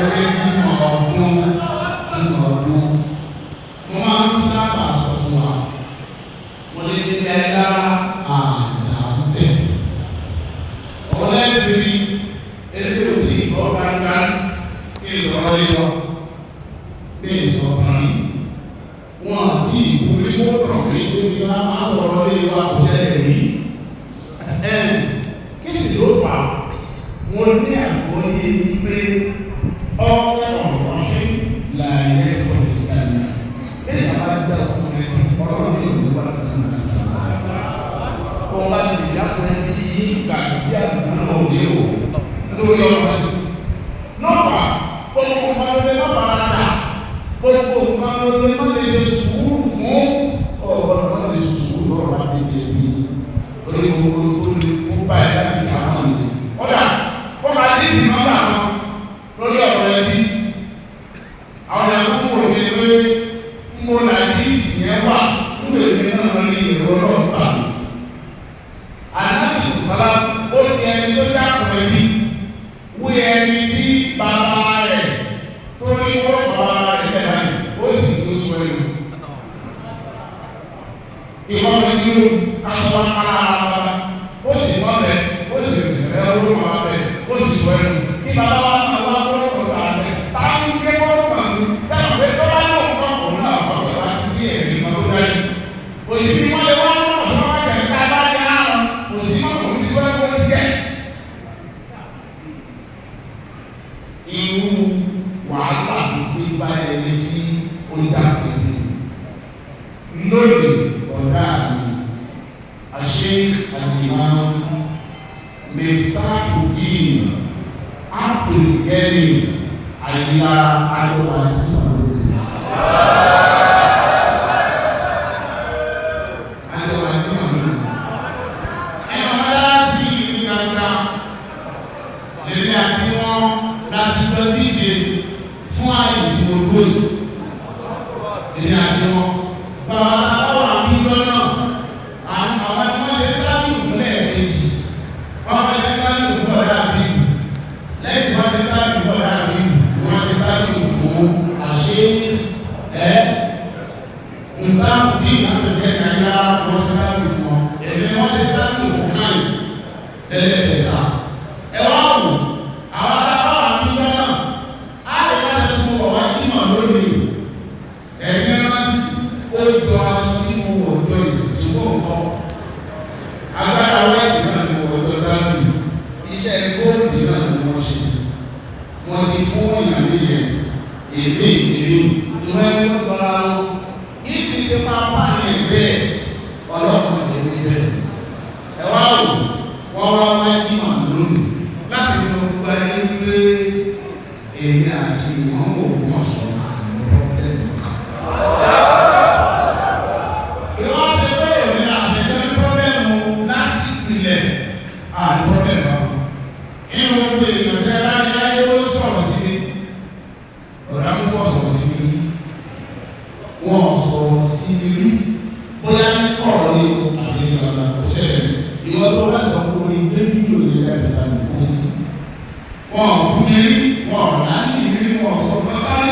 ẹgbẹ́ bímọ ọdún mo máa ń sábà sọ fún wa mo lè ní ẹ lára àjà ń bẹ̀ ọ̀lẹ́bìrì ẹgbẹ́ òtí ìbọn gbangba kí n sọ̀rọ̀ lé lọ bí n sọ̀rọ̀ rí wọn àti ìbúrí ó rọ̀ mí tó ní wá máa sọ̀rọ̀ lé wa kò ṣẹlẹ̀ rí kí sì ló fà mo ní àgbọ́yé wípé ọ̀pẹ́ ọ̀rọ̀ ṣe láàyè ẹ̀kọ́ ìjànà ẹ̀yà bá jẹ́ ọkùnrin ọ̀rọ̀ mi ò ní wá tuntun náà wọ́n bá ti yàtọ̀ ẹbí ìgbà bí àgbọ̀n náà òde o lórí ọ̀rọ̀ sí lọ́fà gbogbo nǹkan ló lè lọ́fà rárá gbogbo nǹkan ló lè má lè ṣe sùúrù fún ọ̀rọ̀ náà lè ṣe sùúrù lọ́rọ̀ bá dé bí ẹbí lórí gbogbo tó lè kó báyìí láti kà á mọ̀ nìyẹn ọ̀dà wọ́n máa dé sí nọ́mbà wọn lórí ọ̀rọ̀ ẹbí àwọn ẹ̀kọ́ wò ní pé mo là ní ìsìn yẹn wà nígbà èmi náà ní ìrọ̀ ọlọ́ọ̀gbà ànábì sọ̀rọ̀ ó ti ẹni tó dákun ẹbí wí ẹni tí bàbá rẹ̀ tó ní wọ́n bàbá rẹ̀ bẹ̀rẹ̀ ó sì tó sọ ẹ̀rù ìwọ́n mi dúró aṣọ ara bàbá ó sì mọ́ bẹ̀ ó sì rẹ̀ ó máa bẹ̀ ó sì sọ ẹ̀rù kí bàbá wa náà wá lọ́wọ́ pẹ̀lú àṣẹ táwọn ń gbé wọ́n pẹ̀lú sẹ́wọ̀n pé tó bá yọ̀ ọ̀pọ̀ òun náà wọ́n sọ láti sí ẹ̀rí kan tó dájú òsì ni wọ́n lè wá lọ́wọ́ sọ́wọ́ ẹ̀ka bá dé àrùn òsì náà kò ní sọ ẹ̀kọ́ ní jẹ́ irú wàhálà tó gbé bá ẹni tí ó dà pẹ̀lú lónìí ọ̀dà mi àṣẹ àdìmọ́ Miftahuddin Abdulgani Ayinla Adéwà èmi àti wọn láti lọ díje fún àyè tí mo dúró èmi àti wọn bàbá àwọn àbíjọ náà àwọn àwọn tí wọ́n ṣe tábìlì fún ẹ̀ẹ̀mejì wọ́n fẹ́ ṣe tábìlì fún ọ̀dà àbíjù lẹ́yìn tí wọ́n ṣe tábìlì fún ọ̀dà àbíjù wọ́n ṣe tábìlì fún àṣẹ Miftahuddin Abdulgani Ayinla wọ́n ṣe tábìlì fún wọn èmi ni wọ́n ṣe tábìlì fún káyì lẹ́lẹ́kẹ̀ẹ́ta ẹwà wò àwọn aláwọ̀ àbíjọ náà á lè wá ṣe fún ọ̀wá ìmọ̀ lónìí ẹ̀jẹ̀ rántí ó jọ aṣọ tí mo wọ̀ jọ yìí ṣùgbọ́n nǹkan agbára wẹ́ẹ̀tì náà ni mo wọ̀ jọ dájú iṣẹ́ góòlù náà ni wọ́n ṣe sí wọ́n ti fún ìyàn níyẹn èmi ìrírí ìwọ̀n ẹni tó tọ́ra wọn ìdí ṣe máa bá ní ẹgbẹ́ ọlọ́pàá ìdẹ́gbẹ́ bẹ́ẹ̀ ẹwà wò wọ́n wá wẹ́ẹ̀tì mọ̀ lónìí láti lọ gba ẹni pé èmi àti ìwọ̀n wò wọ́n sọ̀rọ̀ àmì pọ́blẹ́mù kan. Ìwọ́n ṣe pé òní àṣẹjọ́ ní pọ́blẹ́mù láti ìpìlẹ̀ àmì pọ́blẹ́mù kan. Inú gbogbo èèyàn tẹ́ bá ní láyé ló sọ̀rọ̀ sí mi. Ọ̀rọ̀ amúfọ́ sọ̀rọ̀ sí mi rí. Wọ́n sọ̀rọ̀ sí mi rí. Bóyá ní kọ̀ọ̀rọ̀ ní àbí ìlànà òṣèlú. Ìwọ́n tó bá sọ pé orí gbé fídíò yẹn lẹ́ẹ̀kẹta ní kó sí. Wọ́n kú mi rí, wọ́n láyé mi rí, wọ́n sọ pé kárí.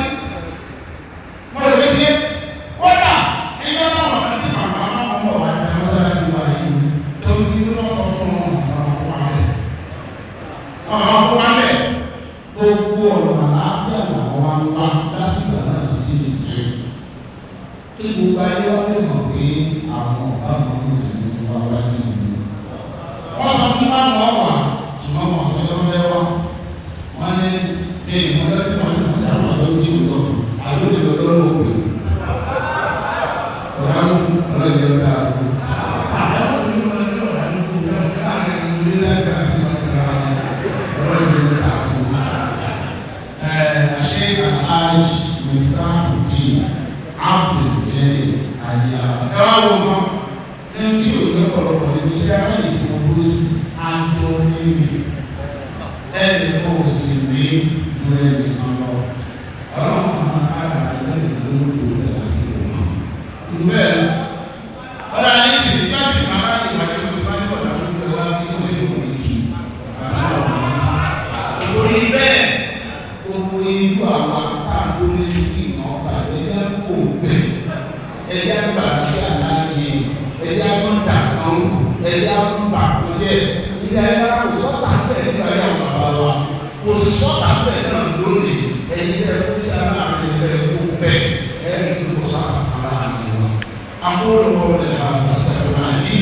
Wọ́n lè fi kódà ẹgbẹ́ náà wọ́n ti màmá máa ń bọ̀ wá ní mọ́sálásí wa yìí tó ti lọ́ sọ fún wọn fún àwọn ọmọ rẹ̀. Àwọn ọmọ rẹ̀ gbogbo ọ̀nà àlàáfíà làwọn wá ń wá láti gbà náà títí di sí. Kí gbogbo ayé wá lè mọ̀ pé àwọn ọ̀gá máa ń lò fún wa wájú ìlú. Wọ́n sọ fún wa mọ̀ wá ṣùgbọ́n wọ́n sọ yọ́ mẹ́wàá. Wọ́n ní ìmọ̀lẹ́ tí wọ́n ti mọ̀ sí àwọn àlọ́ ojú ìlú àlọ́ ìlú lọ́wọ́ òwe. Ọ̀rọ̀ àwọn fún ọ̀rọ̀ ìlú ọ̀dà àbúrò. Àwọn ìlú ọ̀dà àbúrò láàrin ìlú lẹ́gbẹ̀ẹ́ àti ọ̀rọ̀ ìlú ọ̀dà àbúrò. Àṣẹ Alhaj Miftahuddin Abdulgani Ayinla. Ẹ wá wo mọ́ ní tí òjò ọ̀pọ̀lọpọ̀ ní iṣẹ́ ayé tí mo dúró sí àjọ níbi ẹnì kan ò sì ní ju ẹnì kan lọ. Ọlọ́run máa ń kára ẹlẹ́yìn lórí ìlú sí ìlú. Ìlú bẹ́ẹ̀ ọ̀rọ̀ ayé sì ní káàkiri máa ń wáyé lórí ìbájú ọ̀dà lórí ìlú wa kí wọ́n ṣe kò ní kí. Ìròyìn bẹ́ẹ̀ gbogbo irú àwọn àpáàdó ní kí ọ̀pá ẹ̀yà kò bẹ̀ ẹ̀yà gbàgbé àlàyé ẹ̀yà mọ́tà kan ẹ̀yà mọ́tà kan jẹ́ ilé ayé kò sọ́tà bẹ́ẹ̀ nígbà yà wọ́n bá wa kò sì sọ́tà bẹ́ẹ̀ náà lónìí ẹ̀yìn ẹ̀kú sára àti ẹ̀kú bẹ́ẹ̀ ẹ̀rí kò sára àlàyé wa. أقول قولي هذا أستغفر الله لي